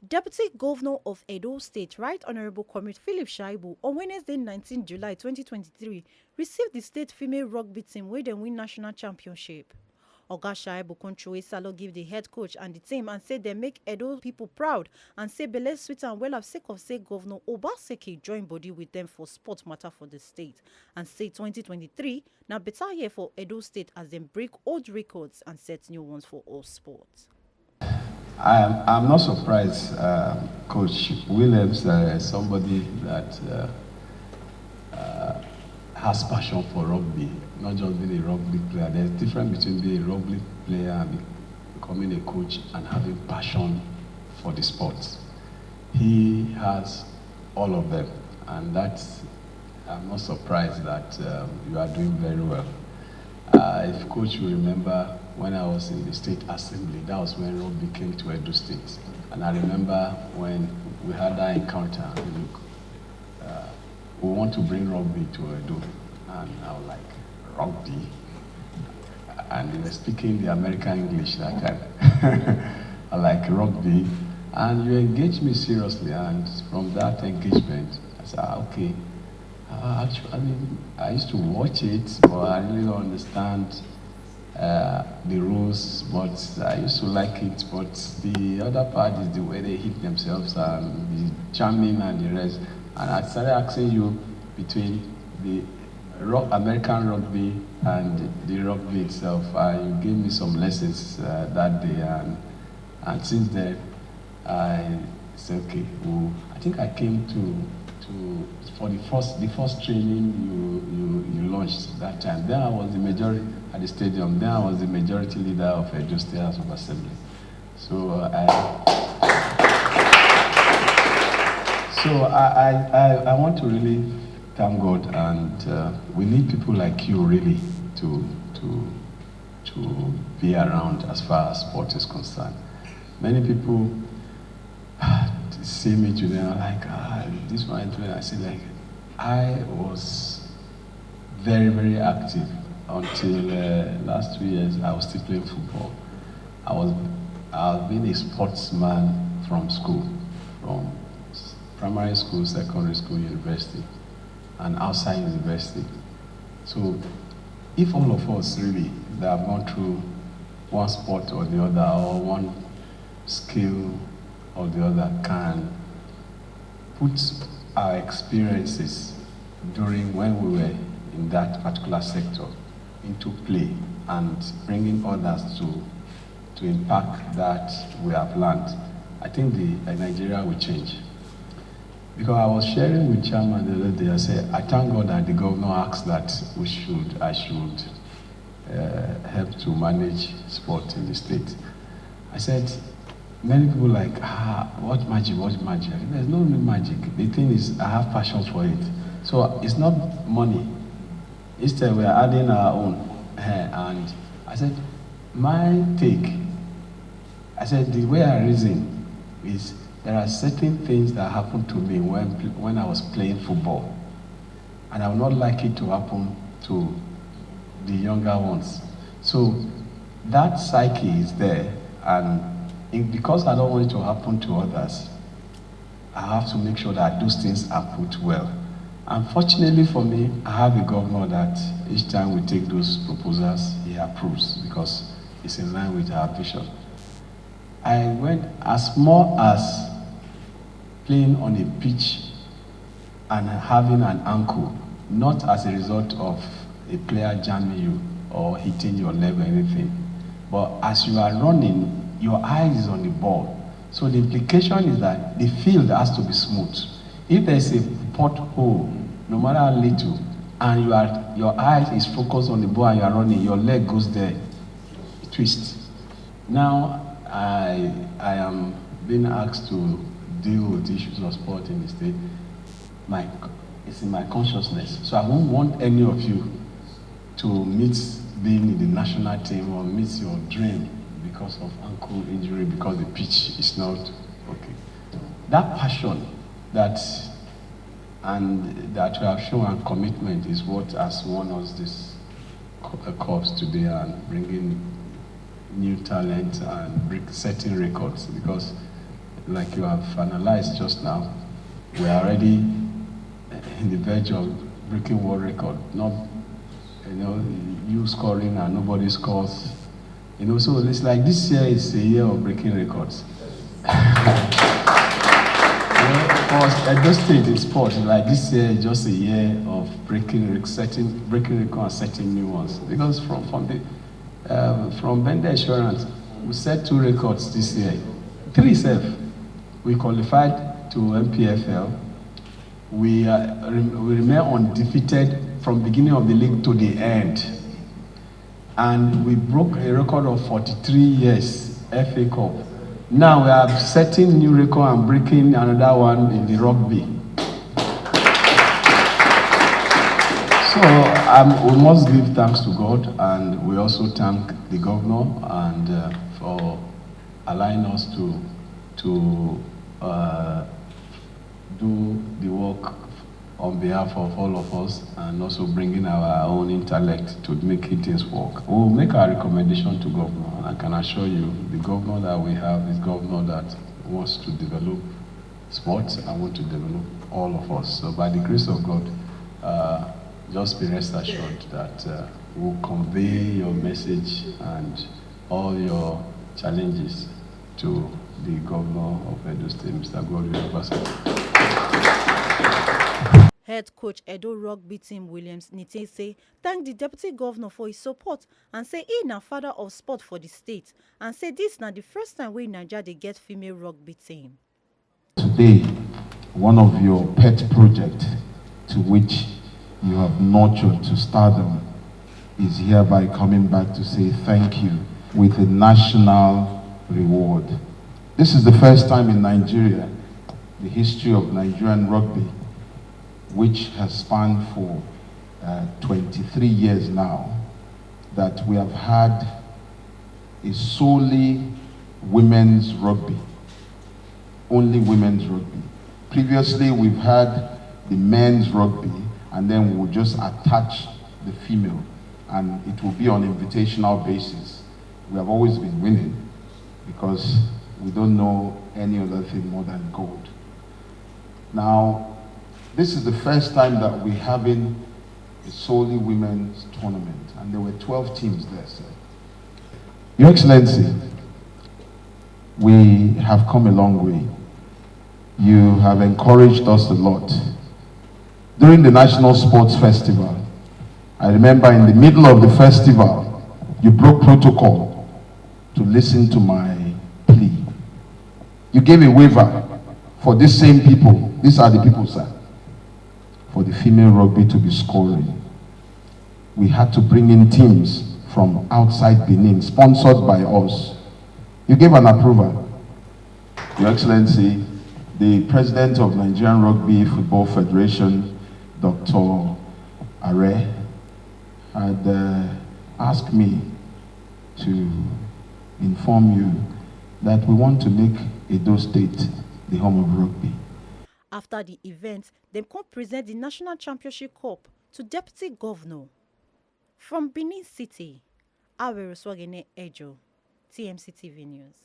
Deputy Governor of Edo State, Right Honorable Comrade Philip Shaibu, on Wednesday 19 July 2023, received the state female rugby team wey dem win national championship. Oga Shaibu Controwe Salo give the head coach and the team and say dem make Edo people proud and say belle sweet and well of sake of say Governor Obaseki join body with them for sport matter for the state and say 2023 na better year for Edo State as dem break old records and set new ones for all sports. I'm not surprised. Coach Williams, somebody that has passion for rugby, not just being a rugby player. There's a difference between being a rugby player and becoming a coach and having passion for the sport. He has all of them, and I'm not surprised that you are doing very well. If coach will remember, when I was in the state assembly, that was when rugby came to Edo State. And I remember when we had that encounter, look, we want to bring rugby to Edo. And I was like, rugby? And they were speaking the American English that time. I like rugby. And you engaged me seriously, and from that engagement, I said, okay. Actually, I used to watch it, but I really don't understand the rules, but I used to like it. But the other part is the way they hit themselves and the charming and the rest. And I started asking you between the American rugby and the rugby itself. You gave me some lessons that day, and since then, I said, okay, well, I think I came for the first training you launched that time. Then I was the majority at the stadium. Then I was the majority leader of Edo State House of Assembly. So I want to really thank God, and we need people like you really to be around as far as sport is concerned. Many people see me today and like, this one, I say like, I was very, very active until last 2 years. I was still playing football. I've been a sportsman from school, from primary school, secondary school, university, and outside university. So if all of us really that have gone through one sport or the other, or one skill or the other, can put our experiences during when we were in that particular sector into play and bringing others to impact that we have learned, I think Nigeria will change. Because I was sharing with Chairman the other day, I said, I thank God that the governor asked that I should help to manage sport in the state. I said, many people like, what magic? There's no real magic. The thing is, I have passion for it. So it's not money. Instead, we're adding our own. And I said, my take, I said, the way I reason is there are certain things that happened to me when I was playing football. And I would not like it to happen to the younger ones. So that psyche is there, and because I don't want it to happen to others, I have to make sure that those things are put well. Unfortunately for me, I have a governor that each time we take those proposals, he approves because it's in line with our vision. I went as small as playing on a pitch and having an ankle, not as a result of a player jamming you or hitting your leg or anything, but as you are running, your eyes is on the ball. So the implication is that the field has to be smooth. If there's a pothole, no matter how little, and your eyes is focused on the ball and you are running, your leg goes there, it twists. Now I am being asked to deal with issues of sport in the state. It's in my consciousness. So I won't want any of you to miss being in the national team or miss your dream because of ankle injury, because the pitch is not okay. That passion that we have shown and commitment is what has won us this cups today and bringing new talent and setting records, because like you have analyzed just now, we are already in the verge of breaking world record. Not, you scoring and nobody scores. So it's like this year is a year of breaking records. For Edo State in sport, like this year is just a year of breaking records and setting new ones. Because from Bender Assurance, we set 2 records this year. 3 self. We qualified to MPFL. We remain undefeated from beginning of the league to the end. And we broke a record of 43 years FA Cup. Now we are setting new record and breaking another one in the rugby. So we must give thanks to God, and we also thank the governor and for allowing us to do the work on behalf of all of us, and also bringing our own intellect to making things work. We'll make our recommendation to governor, and I can assure you, the governor that we have is governor that wants to develop sports and want to develop all of us. So by the grace of God, just be rest assured that we'll convey your message and all your challenges to the governor of Edo State, Mr. Godwin Obasa. Head coach Edo rugby team Williams Nitese thanked the deputy governor for his support and say he na father of sport for the state, and say this na the first time wey Naija dey get female rugby team. Today, one of your pet projects to which you have nurtured to stardom is hereby coming back to say thank you with a national reward. This is the first time in Nigeria, the history of Nigerian rugby, which has spanned for 23 years now, that we have had a solely women's rugby, only women's rugby. Previously, we've had the men's rugby, and then we'll just attach the female, and it will be on invitational basis. We have always been winning because we don't know any other thing more than gold. Now, this is the first time that we're having a solely women's tournament, and there were 12 teams there, sir. Your Excellency, we have come a long way. You have encouraged us a lot. During the National Sports Festival, I remember in the middle of the festival, you broke protocol to listen to my plea. You gave a waiver for these same people. These are the people, sir. For the female rugby to be scoring. We had to bring in teams from outside Benin, sponsored by us. You gave an approval. Your Excellency, the President of Nigerian Rugby Football Federation, Dr. Are, had asked me to inform you that we want to make Edo State the home of rugby. After the event, they come present the National Championship Cup to Deputy Governor. From Benin City, Aweroswagene Ejo, TMC TV News.